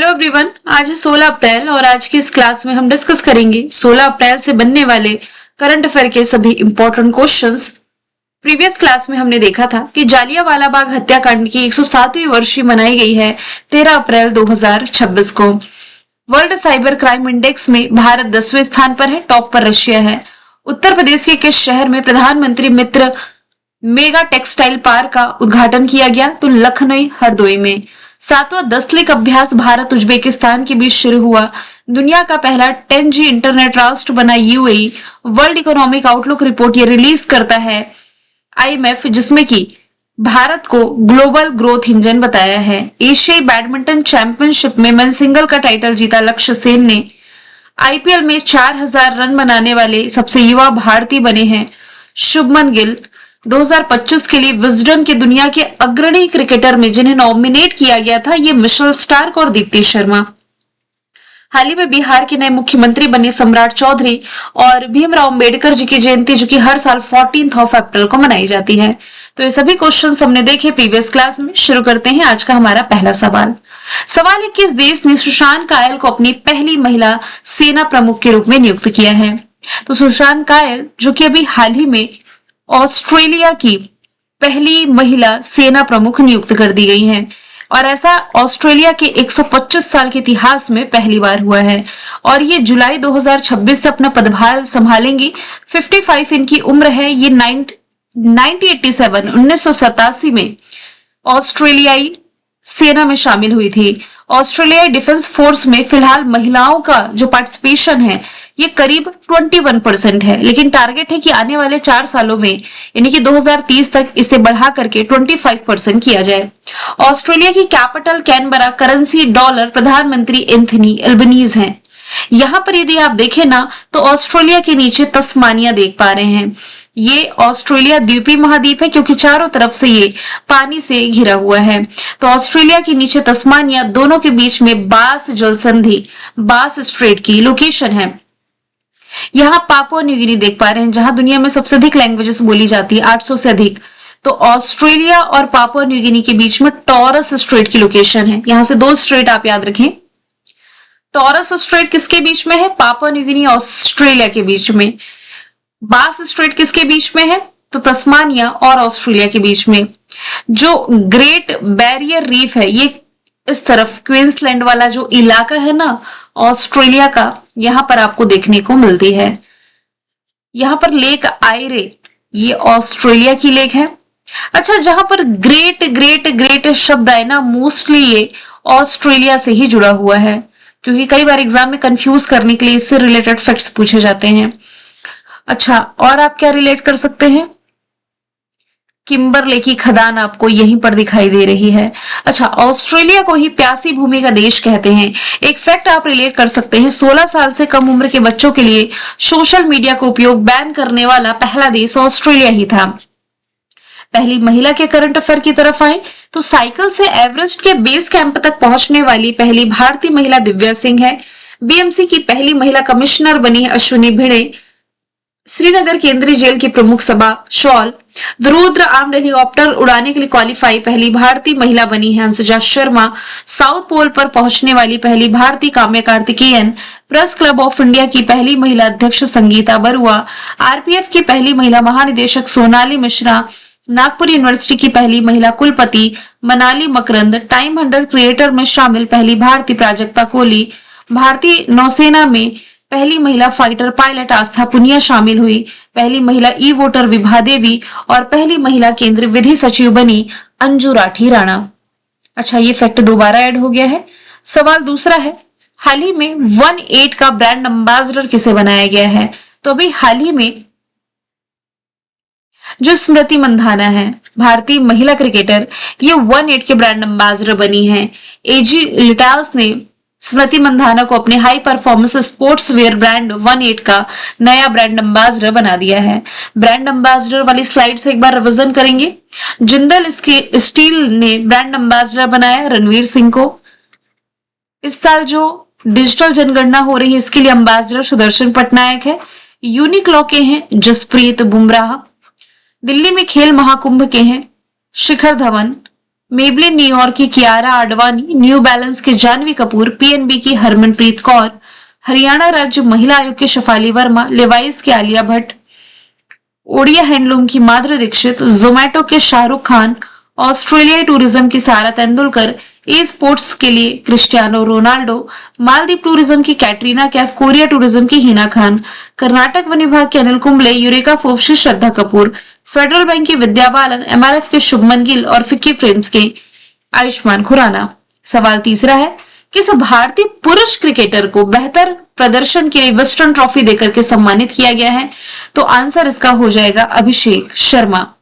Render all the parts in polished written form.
Hello everyone, आज है 16 अप्रैल और आज की इस क्लास में हम डिस्कस करेंगे 16 अप्रैल से बनने वाले करंट अफेयर के सभी इंपॉर्टेंट क्वेश्चंस। प्रीवियस क्लास में हमने देखा था कि जालियांवाला बाग हत्याकांड की 107वीं वर्षी मनाई गई है 13 अप्रैल 2026 को। वर्ल्ड साइबर क्राइम इंडेक्स में भारत 10वें स्थान पर है, टॉप पर रशिया है। उत्तर प्रदेश के किस शहर में प्रधानमंत्री मित्र मेगा टेक्सटाइल पार्क का उद्घाटन किया गया? तो लखनऊ हरदोई में। 7वां दस्तलिक अभ्यास भारत उज्बेकिस्तान के बीच शुरू हुआ। दुनिया का पहला 10G इंटरनेट राष्ट्र बना UAE. World economic outlook report ये रिलीज करता है आईएमएफ, जिसमें कि भारत को ग्लोबल ग्रोथ इंजन बताया है। एशियाई बैडमिंटन चैंपियनशिप में मेन सिंगल का टाइटल जीता लक्ष्य सेन ने। आईपीएल में 4000 रन बनाने वाले सबसे युवा भारतीय बने हैं शुभमन गिल। 2025 के लिए विजडन के दुनिया के अग्रणी क्रिकेटर में जिन्हें नॉमिनेट किया गया था ये मिशेल स्टार्क और दीप्ति शर्मा। हाल ही में बिहार के नए मुख्यमंत्री बने सम्राट चौधरी और भीमराव अंबेडकर जी की जयंती जो कि हर साल 14 अप्रैल को मनाई जाती है। तो ये सभी क्वेश्चंस हमने देखे प्रीवियस क्लास में। शुरू करते हैं आज का हमारा पहला सवाल। सवाल है, किस देश ने सुशांत कायल को अपनी पहली महिला सेना प्रमुख के रूप में नियुक्त किया है? तो सुशांत कायल जो कि अभी हाल ही में ऑस्ट्रेलिया की पहली महिला सेना प्रमुख नियुक्त कर दी गई हैं और ऐसा ऑस्ट्रेलिया के 125 साल के इतिहास में पहली बार हुआ है और ये जुलाई 2026 से अपना पदभार संभालेंगी। 55 इनकी उम्र है। ये 1987 में ऑस्ट्रेलियाई सेना में शामिल हुई थी। ऑस्ट्रेलियाई डिफेंस फोर्स में फिलहाल महिलाओं का जो पार्टिसिपेशन है ये करीब 21% है, लेकिन टारगेट है कि आने वाले 4 सालों में यानी कि 2030 तक इसे बढ़ा करके 25% किया जाए। ऑस्ट्रेलिया की कैपिटल कैनबरा, करेंसी डॉलर, प्रधानमंत्री एंथनी एल्बनीज हैं। यहां पर यदि आप देखें ना तो ऑस्ट्रेलिया के नीचे तस्मानिया देख पा रहे हैं। ये ऑस्ट्रेलिया द्वीपीय महाद्वीप है क्योंकि चारों तरफ से ये पानी से घिरा हुआ है। तो ऑस्ट्रेलिया के नीचे तस्मानिया, दोनों के बीच में बास जल संधि, बास स्ट्रेट की लोकेशन है। यहाँ पापुआ न्यू गिनी देख पा रहे हैं जहां दुनिया में सबसे अधिक लैंग्वेजेस बोली जाती है, 800 से अधिक। तो ऑस्ट्रेलिया और पापुआ न्यू गिनी के बीच में टॉरस स्ट्रेट की लोकेशन है। यहां से 2 स्ट्रेट आप याद रखें। टॉरस स्ट्रेट किसके बीच में है? पापुआ न्यू गिनी ऑस्ट्रेलिया के बीच में। बास स्ट्रेट किसके बीच में है? तो तस्मानिया और ऑस्ट्रेलिया के बीच में। जो ग्रेट बैरियर रीफ है ये इस तरफ क्वींसलैंड वाला जो इलाका है ना ऑस्ट्रेलिया का, यहां पर आपको देखने को मिलती है। यहां पर लेक आयरे ये ऑस्ट्रेलिया की लेक है। अच्छा, जहां पर ग्रेट ग्रेट ग्रेट शब्द आए ना, मोस्टली ये ऑस्ट्रेलिया से ही जुड़ा हुआ है क्योंकि कई बार एग्जाम में कंफ्यूज करने के लिए इससे रिलेटेड फैक्ट्स पूछे जाते हैं। अच्छा, और आप क्या रिलेट कर सकते हैं? किम्बरले की खदान आपको यहीं पर दिखाई दे रही है। अच्छा, ऑस्ट्रेलिया को ही प्यासी भूमि का देश कहते हैं। एक फैक्ट आप रिलेट कर सकते हैं, 16 साल से कम उम्र के बच्चों के लिए सोशल मीडिया का उपयोग बैन करने वाला पहला देश ऑस्ट्रेलिया ही था। पहली महिला के करंट अफेयर की तरफ आए तो साइकिल से एवरेस्ट के बेस कैंप तक पहुंचने वाली पहली भारतीय महिला दिव्या सिंह है। बीएमसी की पहली महिला कमिश्नर बनी है अश्विनी भिड़े। श्रीनगर केंद्रीय जेल की प्रमुख सभा शॉल रुद्र आर्म्ड हेलीकॉप्टर उड़ाने के लिए क्वालिफाई पहली भारतीय महिला बनी है हंसजा शर्मा। साउथ पोल पर पहुंचने वाली पहली भारतीय Kamya Karthikeyan. Press club of India की पहली महिला अध्यक्ष संगीता बरुआ। आरपीएफ की पहली महिला महानिदेशक सोनाली मिश्रा। नागपुर यूनिवर्सिटी की पहली महिला कुलपति मनाली मकरंद। टाइम 100 क्रिएटर में शामिल पहली भारतीय प्राजक्ता कोहली। भारतीय नौसेना में पहली महिला फाइटर पायलट आस्था पुनिया शामिल हुई। पहली महिला ई वोटर विभा देवी और पहली महिला केंद्रीय विधि सचिव बनी अंजू राठी राणा। अच्छा, ये फैक्ट दोबारा ऐड हो गया है। सवाल दूसरा है, हाल ही में 1-8 का ब्रांड एम्बेसडर किसे बनाया गया है? तो अभी हाल ही में जो स्मृति मंधाना है भारतीय महिला क्रिकेटर, ये 1-8 के ब्रांड एम्बेसडर बनी है। एजी लिटास ने स्मृति मंधाना को अपने high performance sports wear brand 1-8 का नया ब्रांड एम्बेसडर बना दिया है। ब्रांड एम्बेसडर वाली स्लाइड से एक बार रिवीजन करेंगे। जिंदल स्टील ने ब्रांड एम्बेसडर बनाया रणवीर सिंह को। इस साल जो डिजिटल जनगणना हो रही है इसके लिए एम्बेसडर सुदर्शन पटनायक है। यूनिक्लॉ के हैं जसप्रीत बुमराह। दिल्ली में खेल महाकुंभ के हैं शिखर धवन। मेबलिन न्यूयॉर्क की कियारा आडवाणी, न्यू बैलेंस के जानवी कपूर, पीएनबी की हरमनप्रीत कौर, हरियाणा राज्य महिला आयोग की शफाली वर्मा, लेवाइस की आलिया भट्ट, ओडिया हैंडलूम की माधुरी दीक्षित, जोमेटो के शाहरुख खान, ऑस्ट्रेलियाई टूरिज्म की सारा तेंदुलकर, ई स्पोर्ट्स के लिए क्रिस्टियानो रोनाल्डो, मालदीव टूरिज्म की कैटरीना कैफ, कोरिया टूरिज्म की हिना खान, कर्नाटक वन विभाग के अनिल कुंबले, यूरेका फोर्ब्स की श्रद्धा कपूर, फेडरल बैंक की विद्या बालन, एमआरएफ के शुभमन गिल और फिक्की फ्रेम्स के आयुष्मान खुराना। सवाल तीसरा है, किस भारतीय पुरुष क्रिकेटर को बेहतर प्रदर्शन के लिए वेस्टर्न ट्रॉफी देकर के सम्मानित किया गया है? तो आंसर इसका हो जाएगा अभिषेक शर्मा।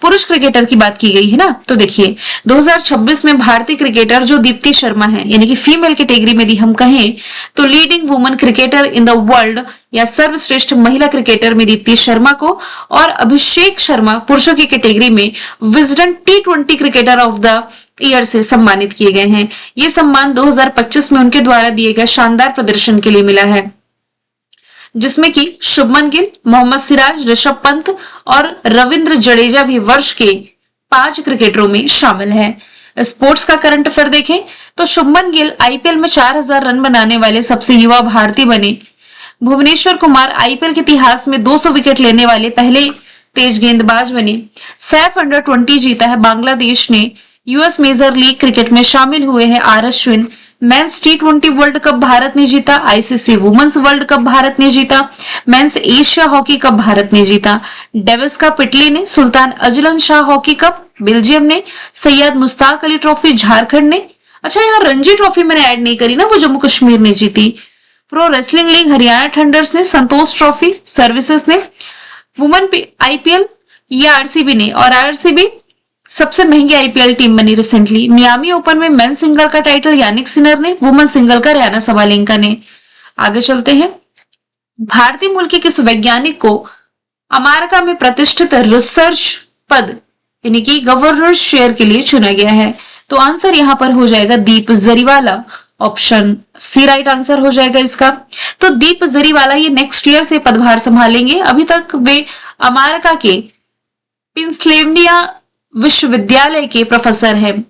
पुरुष क्रिकेटर की बात की गई है ना, तो देखिए 2026 में भारतीय क्रिकेटर जो दीप्ति शर्मा है, यानी कि फीमेल कैटेगरी में यदि हम कहें तो leading woman cricketer in the world या सर्वश्रेष्ठ महिला क्रिकेटर में दीप्ति शर्मा को, और अभिषेक शर्मा पुरुषों की कैटेगरी में Wisden T20 cricketer of the year से सम्मानित किए गए हैं। ये सम्मान 2025 में उनके द्वारा दिए गए शानदार प्रदर्शन के लिए मिला है, जिसमें कि शुभमन गिल, मोहम्मद सिराज, ऋषभ पंत और रविंद्र जडेजा भी वर्ष के 5 क्रिकेटरों में शामिल है। स्पोर्ट्स का करंट अफेयर देखें तो शुभमन गिल आईपीएल में 4000 रन बनाने वाले सबसे युवा भारतीय बने। भुवनेश्वर कुमार आईपीएल के इतिहास में 200 विकेट लेने वाले पहले तेज गेंदबाज बने। सैफ अंडर-20 जीता है बांग्लादेश ने। यूएस मेजर लीग क्रिकेट में शामिल हुए हैं R Ashwin. Men's T20 world cup Bharat ने जीता। ICC women's world cup Bharat ने जीता। Men's Asia hockey cup Bharat ने जीता। डेविस कप इटली ने। Sultan Azlan Shah hockey cup Belgium ने। सैयद मुश्ताक अली ट्रॉफी झारखंड ने। अच्छा, यहाँ रणजी ट्रॉफी मैंने ऐड नहीं करी ना, वो जम्मू कश्मीर ने जीती। Pro wrestling league Haryana thunder's ने। संतोष ट्रॉफी सर्विसेज ने। वुमेन आईपीएल ये आरसीबी ने, और आरसीबी सबसे महंगी आईपीएल टीम बनी रिसेंटली। मियामी ओपन में मेन सिंगल का टाइटल यानिक सिनर ने, वुमेन सिंगल का रैना सबालेंका ने। आगे चलते हैं, भारतीय मूल के किस वैज्ञानिक को अमेरिका में प्रतिष्ठित रिसर्च पद यानी कि गवर्नर चेयर के लिए चुना गया है? तो आंसर यहां पर हो जाएगा Deep Jariwala. Option C right answer हो जाएगा इसका। तो दीप जरीवाला ये नेक्स्ट ईयर से पदभार संभालेंगे। अभी तक वे अमेरिका के पेंसिल्वेनिया विश्वविद्यालय के प्रोफेसर हैं।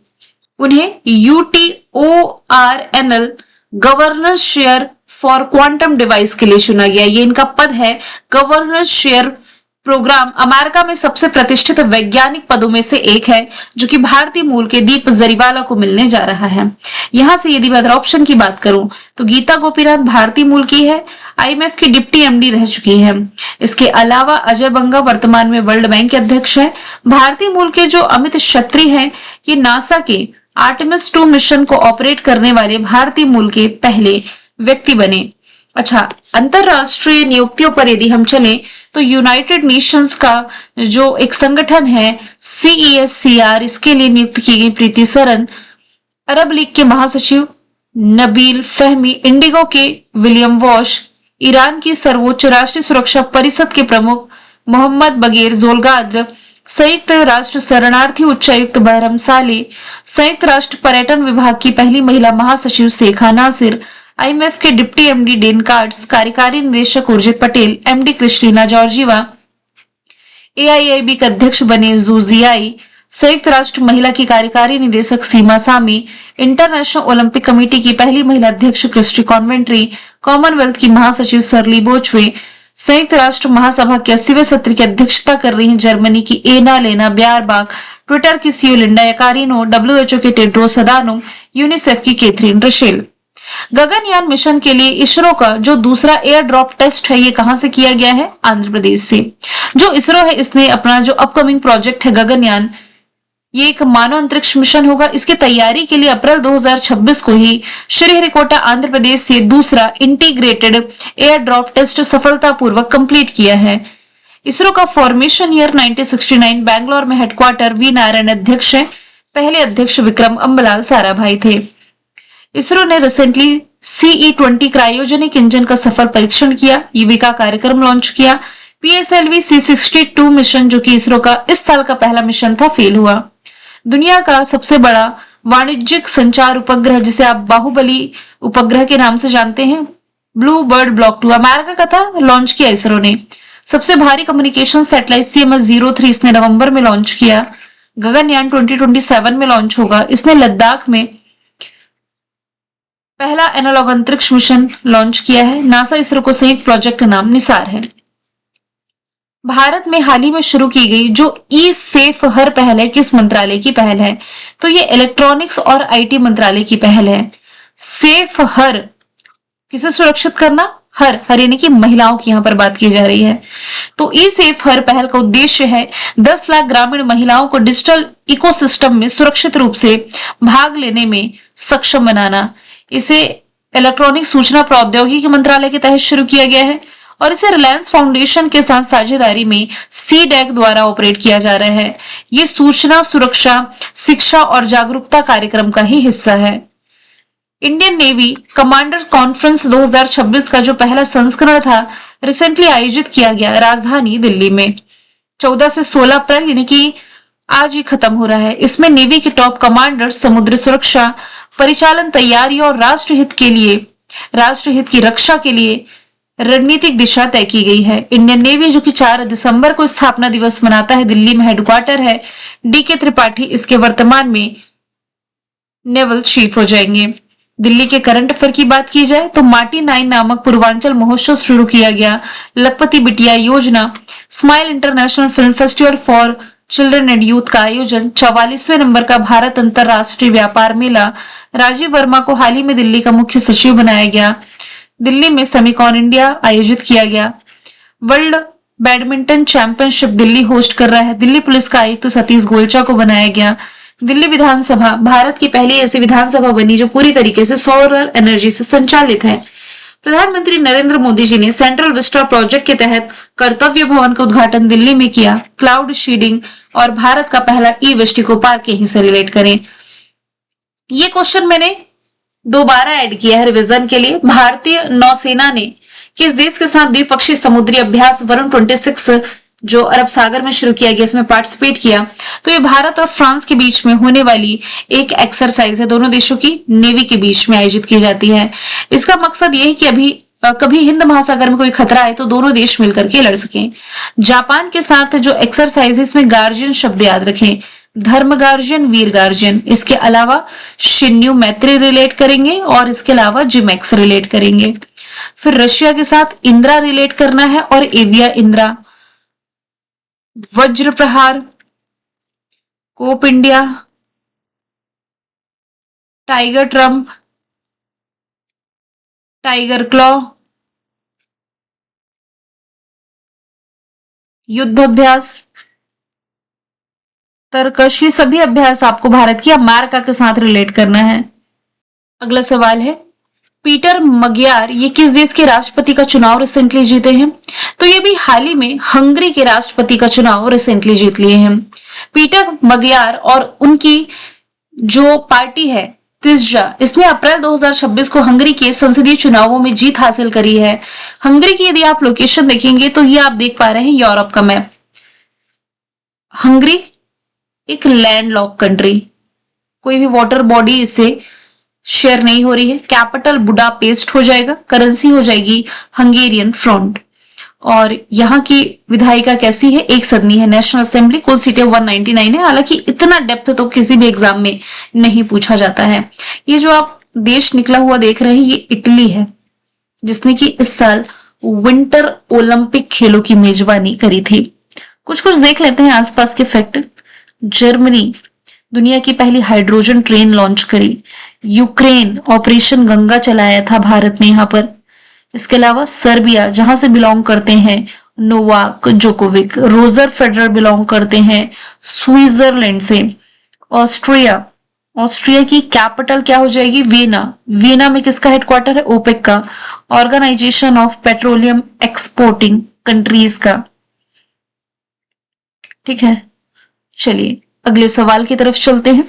उन्हें UTORNL governor chair for quantum device के लिए चुना गया। ये इनका पद है। गवर्नर चेयर प्रोग्राम अमेरिका में सबसे प्रतिष्ठित वैज्ञानिक पदों में से एक है, जो कि भारतीय मूल के दीप जरीवाला को मिलने जा रहा है। यहां से यदि मैं ऑप्शन की बात करूं तो गीता गोपीनाथ भारतीय मूल की है, आईएमएफ की डिप्टी एमडी रह चुकी है। इसके अलावा अजय बंगा वर्तमान में वर्ल्ड बैंक के अध्यक्ष है। भारतीय मूल के जो अमित छत्री हैं, ये नासा के आर्टेमिस 2 मिशन को ऑपरेट करने वाले भारतीय मूल के पहले व्यक्ति बने। अच्छा, अंतरराष्ट्रीय नियुक्तियों पर यदि हम चलें तो यूनाइटेड नेशंस का जो एक संगठन है CESCR, इसके लिए नियुक्त की गई प्रीति सरन, अरब लीग के महासचिव नबील फहमी, इंडिगो के विलियम वॉश, ईरान की सर्वोच्च राष्ट्रीय सुरक्षा परिषद के प्रमुख मोहम्मद बगेर जोलगाद्र, संयुक्त राष्ट्र शरणार्थी उच्चायुक्त बहरम साले, संयुक्त राष्ट्र पर्यटन विभाग की पहली महिला महासचिव शेखा नासिर, आईएमएफ के डिप्टी एमडी डेन कार्ड्स, कार्यकारी निदेशक Urjit Patel, MD Kristina Georgieva, AIIB के अध्यक्ष बने जूजियाई, संयुक्त राष्ट्र महिला की कार्यकारी निदेशक सीमा सामी, इंटरनेशनल ओलंपिक कमेटी की पहली महिला अध्यक्ष क्रिस्टी कॉन्वेंट्री, कॉमनवेल्थ की महासचिव सरली बोचवे, संयुक्त राष्ट्र महासभा के 80वें सत्र की अध्यक्षता कर रही जर्मनी की एना लेना ब्यारबाग, ट्विटर की सीईओ लिंडा याकारिनो, WHO के टेड्रोस अदानोम, यूनिसेफ की कैथरीन रशेल। गगनयान मिशन के लिए इसरो का जो दूसरा एयर ड्रॉप टेस्ट है, ये कहां से किया गया है? आंध्र प्रदेश से। जो इसरो है, इसने अपना जो अपकमिंग प्रोजेक्ट है गगनयान, ये एक मानव अंतरिक्ष मिशन होगा। इसकी तैयारी के लिए अप्रैल 2026 को ही श्रीहरिकोटा आंध्र प्रदेश से दूसरा इंटीग्रेटेड एयर ड्रॉप टेस्ट सफलतापूर्वक कंप्लीट किया है। इसरो का फॉर्मेशन ईयर 1969, बैंगलोर में हेडक्वार्टर, वी नारायण अध्यक्ष है। पहले अध्यक्ष विक्रम अम्बलाल साराभाई थे। इसरो ने रिसेंटली CE-20 क्रायोजेनिक इंजन का सफल परीक्षण किया, युविका कार्यक्रम लॉन्च किया। PSLV C-62 मिशन, जो कि इसरो का इस साल का पहला मिशन था, फेल हुआ। दुनिया का सबसे बड़ा वाणिज्यिक संचार उपग्रह, जिसे आप बाहुबली उपग्रह के नाम से जानते हैं, ब्लू बर्ड ब्लॉक 2 अमेरिका का था, लॉन्च किया इसरो ने। सबसे भारी कम्युनिकेशन सैटेलाइट CMS-03 इसने नवंबर में लॉन्च किया। गगनयान 2027 में लॉन्च होगा। इसने लद्दाख में पहला एनालॉग अंतरिक्ष मिशन लॉन्च किया है। नासा इसरो को संयुक्त प्रोजेक्ट का नाम निसार है। भारत में हाल ही में शुरू की गई जो ई सेफ हर पहल है, किस मंत्रालय की पहल है? तो ये इलेक्ट्रॉनिक्स और आईटी मंत्रालय की पहल है। सेफ हर, किसे सुरक्षित करना? हर, हर यानी कि महिलाओं की यहां पर बात की जा रही है। तो ई सेफ हर पहल का उद्देश्य है 10 लाख ग्रामीण महिलाओं को डिजिटल इकोसिस्टम में सुरक्षित रूप से भाग लेने में सक्षम बनाना। इसे इलेक्ट्रॉनिक सूचना प्रौद्योगिकी मंत्रालय के तहत शुरू किया गया है और इसे रिलायंस फाउंडेशन के साथ साझेदारी में सीडैक द्वारा ऑपरेट किया जा रहा है। ये सूचना सुरक्षा, शिक्षा और जागरूकता कार्यक्रम का ही हिस्सा है। इंडियन नेवी कमांडर कॉन्फ्रेंस 2026 का जो पहला संस्करण था, रिसेंटली आयोजित किया गया राजधानी दिल्ली में 14 से 16 अप्रैल यानी कि आज ही खत्म हो रहा है। इसमें नेवी के टॉप कमांडर, समुद्र सुरक्षा, परिचालन तैयारी और राष्ट्रहित की रक्षा के लिए रणनीतिक दिशा तय की गई है। इंडियन नेवी जो कि 4 दिसंबर को स्थापना दिवस मनाता है, दिल्ली में हेडक्वार्टर है। डीके त्रिपाठी इसके वर्तमान में नेवल चीफ हो जाएंगे। दिल्ली के करंट अफेयर की बात की जाए तो माटी 9 नामक पूर्वांचल महोत्सव शुरू किया गया। लखपति बिटिया योजना, smile international film festival for children and youth का आयोजन, 44वें नंबर का भारत अंतरराष्ट्रीय व्यापार मेला। राजीव वर्मा को हाल ही में दिल्ली का मुख्य सचिव बनाया गया। दिल्ली में सेमिकॉन इंडिया आयोजित किया गया। World badminton championship Delhi host कर रहा है। दिल्ली पुलिस का आयुक्त सतीश गोयचा को बनाया गया। दिल्ली विधानसभा भारत की पहली ऐसी विधानसभा बनी जो पूरी तरीके से सौर एनर्जी से संचालित है। प्रधानमंत्री नरेंद्र मोदी जी ने सेंट्रल विस्टा प्रोजेक्ट के तहत कर्तव्य भवन का उद्घाटन दिल्ली में किया। क्लाउड शीडिंग और भारत का पहला ई वेस्टिको पार्क यहीं से रिलेट करें। ये क्वेश्चन मैंने दोबारा ऐड किया है रिवीजन के लिए। भारतीय नौसेना ने किस देश के साथ द्विपक्षीय समुद्री अभ्यास वरुण 26 जो अरब सागर में शुरू किया गया, इसमें पार्टिसिपेट किया? तो ये भारत और फ्रांस के बीच में होने वाली एक एक्सरसाइज है, दोनों देशों की नेवी के बीच में आयोजित की जाती है। इसका मकसद ये है कि कभी हिंद महासागर में कोई खतरा आए तो दोनों देश मिलकर के लड़ सकें। जापान के साथ जो एक्सरसाइज है इसमें गार्जियन शब्द याद रखें, धर्म गार्जियन, वीर गार्जियन। इसके अलावा शिन्यू मैत्री रिलेट करेंगे और इसके अलावा जिमेक्स रिलेट करेंगे। फिर रशिया के साथ इंद्रा रिलेट करना है और एविया Indra. Vajra Prahar, Cope India, Tiger Triumph, Tiger Claw, Yudh Abhyas, तरकश, ये सभी अभ्यास आपको भारत की अमेरिका के साथ रिलेट करना है। अगला सवाल है, पीटर मगियार ये किस देश के राष्ट्रपति का चुनाव रिसेंटली जीते हैं? तो ये भी हाल ही में हंगरी के राष्ट्रपति का चुनाव रिसेंटली जीत लिए हैं। पीटर मगियार और उनकी जो पार्टी है तिस्जा, इसने अप्रैल 2026 को हंगरी के संसदीय चुनावों में जीत हासिल करी है। हंगरी की यदि आप लोकेशन देखेंगे तो ये आप देख पा रहे हैं यूरोप का मैप। हंगरी एक लैंडलॉक कंट्री, कोई भी वाटर बॉडी इससे शेयर नहीं हो रही है। कैपिटल बुडापेस्ट हो जाएगा, करेंसी हो जाएगी हंगेरियन फ्रॉन्ट। और यहाँ की विधायिका कैसी है? एक सदनी है, नेशनल असेंबली। कुल सीटें 199 है। हालांकि इतना डेप्थ तो किसी भी एग्जाम में नहीं पूछा जाता है। ये जो आप देश निकला हुआ देख रहे हैं ये इटली है, जिसने कि इस साल विंटर ओलंपिक खेलों की मेजबानी करी थी। कुछ देख लेते हैं आसपास के फैक्ट। जर्मनी दुनिया की पहली हाइड्रोजन ट्रेन लॉन्च करी। यूक्रेन ऑपरेशन गंगा चलाया था भारत ने यहाँ पर। इसके अलावा सर्बिया, जहां से बिलोंग करते हैं Novak Djokovic. Roger Federer belong करते हैं स्विट्जरलैंड से। ऑस्ट्रिया की कैपिटल क्या हो जाएगी? वियना। वियना में किसका हेडक्वार्टर है? ओपेक का, organisation of petroleum exporting countries का। ठीक है, चलिए अगले सवाल की तरफ चलते हैं।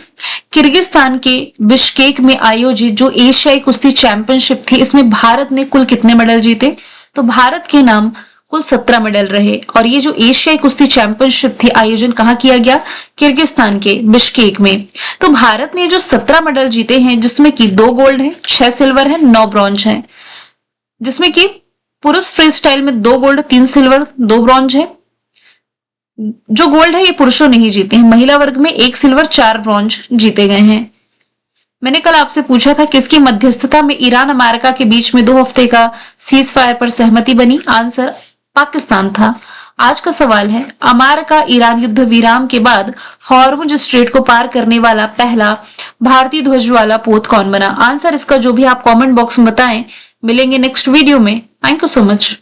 किर्गिस्तान के बिश्केक में आयोजित जो एशियाई कुश्ती चैंपियनशिप थी, इसमें भारत ने कुल कितने मेडल जीते? तो भारत के नाम कुल 17 मेडल रहे। और ये जो एशियाई कुश्ती चैंपियनशिप थी, आयोजन कहाँ किया गया? किर्गिस्तान के बिश्केक में। तो भारत ने जो 17 मेडल जीते हैं, जिसमें कि 2 गोल्ड है, 6 सिल्वर है, 9 ब्रॉन्ज है। जिसमें कि पुरुष फ्री स्टाइल में 2 गोल्ड, 3 सिल्वर, 2 ब्रॉन्ज है। जो गोल्ड है ये पुरुषों ने ही जीते हैं। महिला वर्ग में 1 सिल्वर 4 ब्रॉन्ज जीते गए हैं। मैंने कल आपसे पूछा था किसकी मध्यस्थता में ईरान अमेरिका के बीच में 2 हफ्ते का सीज फायर पर सहमति बनी। आंसर पाकिस्तान था। आज का सवाल है, अमेरिका ईरान युद्ध विराम के बाद हॉर्मुज स्ट्रेट को पार करने वाला पहला भारतीय ध्वज वाला पोत कौन बना। आंसर इसका जो भी आप कमेंट बॉक्स में बताएं। मिलेंगे नेक्स्ट वीडियो में। Thank you so much.